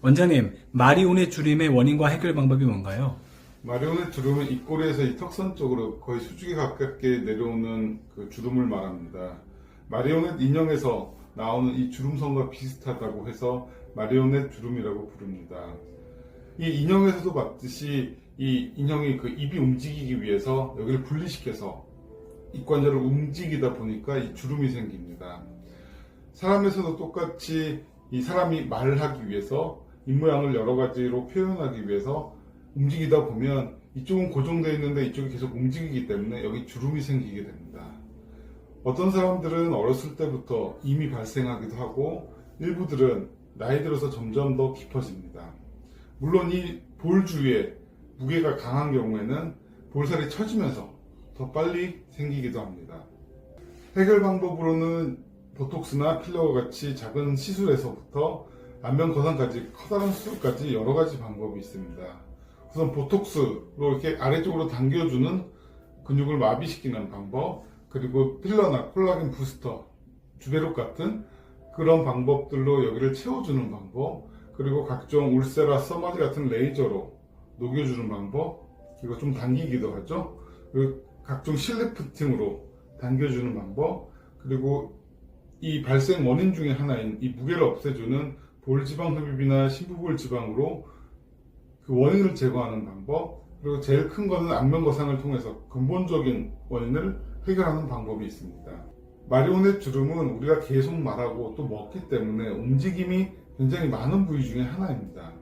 원장님, 마리오넷 주름의 원인과 해결 방법이 뭔가요? 마리오넷 주름은 입꼬리에서 이 턱선 쪽으로 거의 수직에 가깝게 내려오는 그 주름을 말합니다. 마리오넷 인형에서 나오는 이 주름선과 비슷하다고 해서 마리오넷 주름이라고 부릅니다. 이 인형에서도 봤듯이 이 인형이 그 입이 움직이기 위해서 여기를 분리시켜서 입관절을 움직이다 보니까 이 주름이 생깁니다. 사람에서도 똑같이 이 사람이 말을 하기 위해서 입모양을 여러 가지로 표현하기 위해서 움직이다 보면 이쪽은 고정되어 있는데 이쪽이 계속 움직이기 때문에 여기 주름이 생기게 됩니다. 어떤 사람들은 어렸을 때부터 이미 발생하기도 하고 일부들은 나이 들어서 점점 더 깊어집니다. 물론 이 볼 주위에 무게가 강한 경우에는 볼살이 처지면서 더 빨리 생기기도 합니다. 해결 방법으로는 보톡스나 필러와 같이 작은 시술에서부터 안면 거상까지 커다란 수술까지 여러 가지 방법이 있습니다. 우선 보톡스로 이렇게 아래쪽으로 당겨주는 근육을 마비시키는 방법, 그리고 필러나 콜라겐 부스터, 주베록 같은 그런 방법들로 여기를 채워주는 방법, 그리고 각종 울세라, 써마지 같은 레이저로 녹여주는 방법, 그리고 좀 당기기도 하죠. 그리고 각종 실리프팅으로 당겨주는 방법, 그리고 이 발생 원인 중에 하나인 이 무게를 없애주는 볼지방 흡입이나 심부볼 지방으로 그 원인을 제거하는 방법, 그리고 제일 큰 거는 안면 거상을 통해서 근본적인 원인을 해결하는 방법이 있습니다. 마리오넷 주름은 우리가 계속 말하고 또 먹기 때문에 움직임이 굉장히 많은 부위 중에 하나입니다.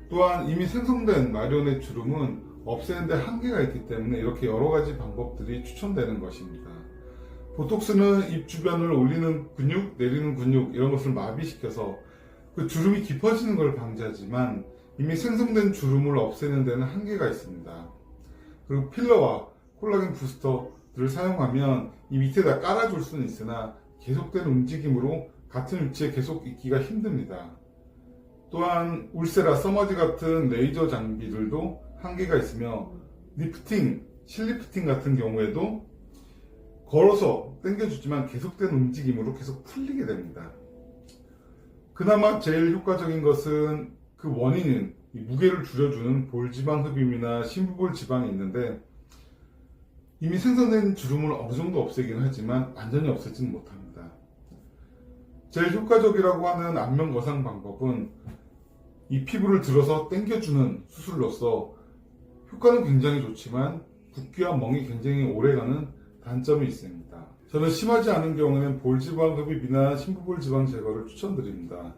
또한 이미 생성된 마리오넷 주름은 없애는데 한계가 있기 때문에 이렇게 여러 가지 방법들이 추천되는 것입니다. 보톡스는 입 주변을 올리는 근육, 내리는 근육 이런 것을 마비시켜서 그 주름이 깊어지는 걸 방지하지만 이미 생성된 주름을 없애는 데는 한계가 있습니다. 그리고 필러와 콜라겐 부스터들을 사용하면 이 밑에다 깔아줄 수는 있으나 계속된 움직임으로 같은 위치에 계속 있기가 힘듭니다. 또한 울세라, 써마지 같은 레이저 장비들도 한계가 있으며 리프팅, 실리프팅 같은 경우에도 걸어서 당겨주지만 계속된 움직임으로 계속 풀리게 됩니다. 그나마 제일 효과적인 것은 그 원인인 이 무게를 줄여주는 볼지방 흡입이나 심부볼 지방이 있는데 이미 생성된 주름을 어느 정도 없애긴 하지만 완전히 없애지는 못합니다. 제일 효과적이라고 하는 안면 거상 방법은 이 피부를 들어서 당겨주는 수술로서 효과는 굉장히 좋지만 붓기와 멍이 굉장히 오래가는 단점이 있습니다. 저는 심하지 않은 경우에는 볼지방 흡입이나 심부볼 지방 제거를 추천드립니다.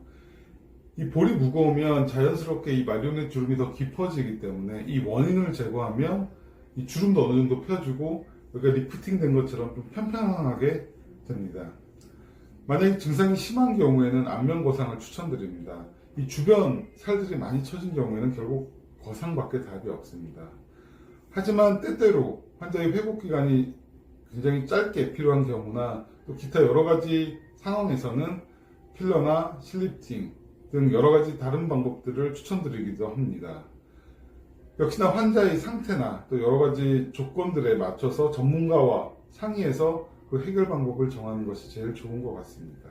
이 볼이 무거우면 자연스럽게 이 마리오넷 주름이 더 깊어지기 때문에 이 원인을 제거하면 이 주름도 어느 정도 펴주고 여기가 리프팅 된 것처럼 좀 편편하게 됩니다. 만약에 증상이 심한 경우에는 안면 거상을 추천드립니다. 이 주변 살들이 많이 처진 경우에는 결국 거상밖에 답이 없습니다. 하지만 때때로 환자의 회복 기간이 굉장히 짧게 필요한 경우나 또 기타 여러 가지 상황에서는 필러나 실리프팅 등 여러 가지 다른 방법들을 추천드리기도 합니다. 역시나 환자의 상태나 또 여러 가지 조건들에 맞춰서 전문가와 상의해서 그 해결 방법을 정하는 것이 제일 좋은 것 같습니다.